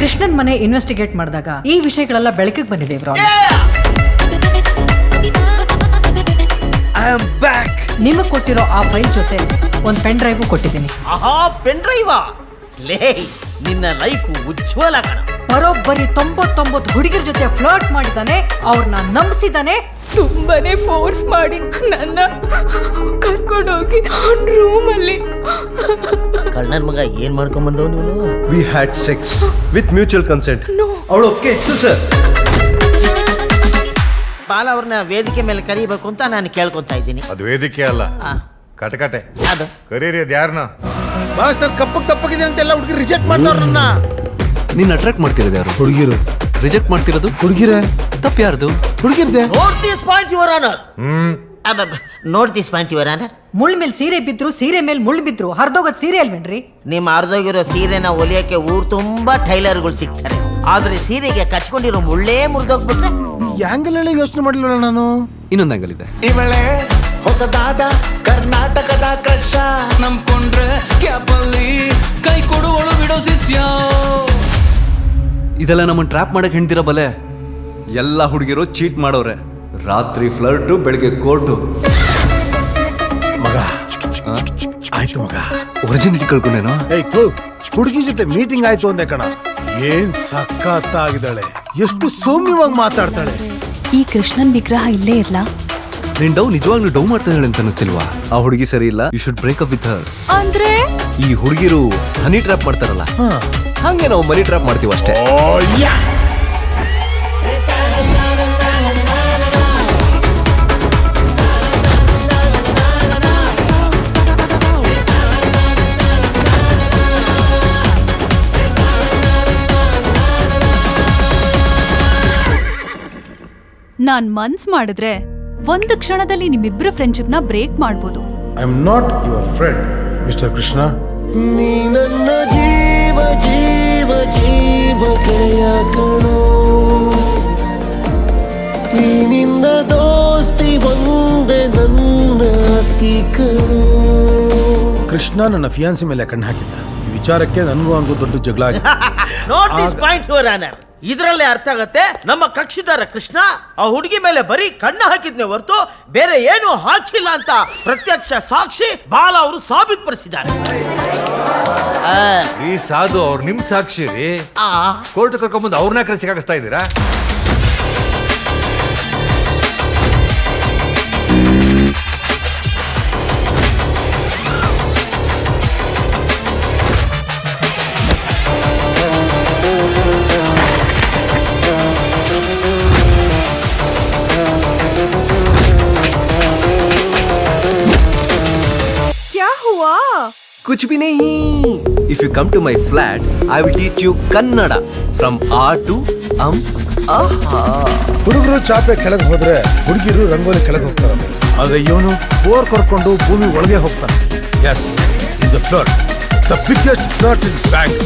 ಕೃಷ್ಣನ್ ಮನೆ ಇನ್ವೆಸ್ಟಿಗೇಟ್ ಮಾಡಿದಾಗ ಈ ವಿಷಯಗಳೆಲ್ಲ ಬೆಳಕಿಗೆ ಬಂದಿದೆ ಬ್ರೋ. ನಿಮಗ್ ಕೊಟ್ಟಿರೋ ಆ ಫೈಲ್ ಜೊತೆ ಒಂದ್ ಪೆನ್ ಡ್ರೈವ್ ಕೊಟ್ಟಿದ್ದೀನಿ. ಆಹಾ, ಪೆನ್ ಡ್ರೈವಾ? ಲೇ, ನಿನ್ನ ಲೈಫ್ ಉಜ್ವಲ ಕಣ. ಬರೋಬ್ಬರಿ 99 ಹುಡುಗಿರ ಜೊತೆ ಫ್ಲರ್ಟ್ ಮಾಡಿದಾನೆ, ಅವ್ರನ್ನ ನಂಬಿಸಿದಾನೆ. ತುಂಬಾನೇ ಫೋರ್ಸ್ ಮಾಡಿ ನನ್ನ ಕರ್ಕೊಂಡೋಗಿ ರೂಮ್ ಅಲ್ಲಿ ಕಳ್ಳನ್ ಮಗ ಏನ್ ಮಾಡ್ಕೊಂಡ್ ಬಂದವ್ ನೀನು? We had sex with mutual consent. No. ಅವಳು ಓಕೆ ಇತ್ತು ಸರ್. ಬಾಲ ಅವ್ರನ್ನ ವೇದಿಕೆ ಮೇಲೆ ಕರೀಬೇಕು ಅಂತ ನಾನು ಕೇಳ್ಕೊಂತಾ ಇದ್ದೀನಿ. ಅದು ವೇದಿಕೆ ಅಲ್ಲ, ಕಟಕಟೆ. ಅದು ಕರೀರಿ ಅದ್ ಯಾರನ್ನ? ಬಾಸ್ ನಾನು ಕಪ್ಪಗೆ ತಪ್ಪಗಿದೆ ಅಂತ ಎಲ್ಲ ಹುಡುಗಿ ರಿಜೆಕ್ಟ್ ಮಾಡ್ದವ್ರ ನನ್ನ. ನೀನ್ ಅಟ್ರಾಕ್ಟ್ ಮಾಡ್ತಿರೋದು ಯಾರು? ಹುಡುಗಿರು. ರಿಜೆಕ್ಟ್ ಮಾಡ್ತಿರೋದು ಹುಡುಗಿರೇ. ತಪ್ಪು ಯಾರ್ದು? ಹುಡುಗಿರ್ದೆ. Note this point your honour. Note this point your honour. ಮುಳ್ ಮೇಲೆ ಸೀರೆ ಬಿದ್ರು, ಸೀರೆ ಮೇಲೆ ಮುಳ್ಳು ಬಿದ್ರು, ಹರಿದೋಗದ್ ಸೀರೆ ಅಲ್ವೇನ್ರಿ? ನಿಮ್ಮ ಅರ್ಧೋಗಿರೋ ಸೀರೆನ ಹೊಲಿಯಕ್ಕೆ ಊರ್ ತುಂಬಾ ಟೈಲರ್ಗಳು ಸಿಗ್ತಾರೆ. ಆದ್ರೆ ಸೀರೆಗೆ ಕಚ್ಕೊಂಡಿರೋ ಮುಳ್ಳೇ ಮುರಿದೋಗ್ಬಿಟ್ರೆ ಯಾಂಗಲ್ ಹೇಳಿ ಯೋಚನೆ ಮಾಡಲಿಲ್ಲ ನಾನು. ಇನ್ನೊಂದು ಆಂಗಲ್ ಇದೆ. ಇವಳೆ ಹೊಸದಾದ ಕರ್ನಾಟಕದ ಕರ್ಷ ನಂಬ್ಕೊಂಡ್ರೆ ಕ್ಯಾಪಲ್ಲಿ ಕೈ ಕೊಡುವಳು ಬಿಡೋ ಶಿಷ್ಯ. ಇದೆಲ್ಲ ನಮ್ಮನ್ನ ಟ್ರ್ಯಾಪ್ ಮಾಡಕ್ ಹೆಣ್ತಿರ ಬಲೆ. ಎಲ್ಲ ಹುಡುಗಿರು ಚೀಟ್ ಮಾಡೋರೆ. ರಾತ್ರಿ ಫ್ಲರ್ಟು, ಬೆಳಿಗ್ಗೆ ಕೋರ್ಟು. ಮಗ ಆಯ್ತು ಮಗ. ಒರಿಜಿನಿಟಿ ಕಳ್ಕೊಂಡೇನೋ. ಹುಡುಗಿ ಜೊತೆ ಮೀಟಿಂಗ್ ಆಯ್ತು ಅಂದೆ ಕಣ. ಏನ್ ಸಖತ್ತಾಗಿದ್ದಾಳೆ, ಎಷ್ಟು ಸೌಮ್ಯವಾಗಿ ಮಾತಾಡ್ತಾಳೆ. ಈ ಕೃಷ್ಣನ್ ವಿಗ್ರಹ ಇಲ್ಲೇ ಇರ್ಲಾ? ನೀನ್ ಡೌ ನಿಜವಾಗ್ಲೂ ಡೌ ಮಾಡ್ತಾಳೆ ಅಂತ ಅನಿಸ್ತಿಲ್ವಾ? ಆ ಹುಡುಗಿ ಸರಿ ಇಲ್ಲ. You should break up with her. ಅಂದ್ರೆ ಈ ಹುಡುಗಿರು ಹನಿ ಟ್ರ್ಯಾಪ್ ಮಾಡ್ತಾರಲ್ಲ, ಹಂಗೆ ನಾವು ಮನಿ ಟ್ರ್ಯಾಪ್ ಮಾಡ್ತೀವಿ ಅಷ್ಟೇ. ನಾನ್ ಮನ್ಸ್ ಮಾಡಿದ್ರೆ ಒಂದು ಕ್ಷಣದಲ್ಲಿ ನಿಮ್ಮಿಬ್ರ ಫ್ರೆಂಡ್ಶಿಪ್ ನ ಬ್ರೇಕ್ ಮಾಡ್ಬೋದು. I am not your friend mister Krishna. ನೀ ನನ್ನ ಜೀವ ಜೀವ ಜೀವಕೆಯ ಕಣೋ, ಈ ನಿನ್ನ ದೋಸ್ತಿ ಒಂದೇ ನನ್ನ ಆಸ್ತಿ ಕಣೋ. ಕೃಷ್ಣ ನನ್ನ ಫಿಯಾನ್ಸಿ ಮೇಲೆ ಕಣ್ಣು ಹಾಕಿದ್ದ. ಈ ವಿಚಾರಕ್ಕೆ ನನಗೂ ಅವನಿಗೂ ದೊಡ್ಡ ಜಗಳ ಆಗಿದೆ. Note this point your honour. ಇದರಲ್ಲೇ ಅರ್ಥ ಆಗತ್ತೆ ನಮ್ಮ ಕಕ್ಷಿದಾರ ಕೃಷ್ಣ ಆ ಹುಡುಗಿ ಮೇಲೆ ಬರೀ ಕಣ್ಣು ಹಾಕಿದ್ನೆ ಹೊರತು ಬೇರೆ ಏನು ಹಾಕಿಲ್ಲ ಅಂತ ಪ್ರತ್ಯಕ್ಷ ಸಾಕ್ಷಿ ಬಾಲ ಅವರು ಸಾಬೀತುಪಡಿಸಿದ್ದಾರೆ. ಈ ಸಾಧು ಅವ್ರು ನಿಮ್ ಸಾಕ್ಷಿ ರೀ. ಕೋರ್ಟ್ ಕರ್ಕೊಂಡ್ಬಂದು ಅವ್ರನ್ನ ಯಾಕೆ ಸಿಕ್ಕಾಗಿಸ್ತಾ ಇದ್ದೀರಾ? कुछ भी नहीं. If you come to my flat, I will teach you Kannada from A to aha. ಹುಡುಗರು ಚಾಪೆ ಕೆಳಗೆ ಹೋದ್ರೆ ಹುಡುಗಿರು ರಂಗೋಲಿ ಕೆಳಗೆ ಹೋಗ್ತಾರೆ. ಆದ್ರೆ ಇವನು ಬೋರ್ ಕರ್ಕೊಂಡು ಭೂಮಿ ಒಳಗೆ ಹೋಗ್ತಾನೆ. Yes, is a flirt, the biggest flirt in bank.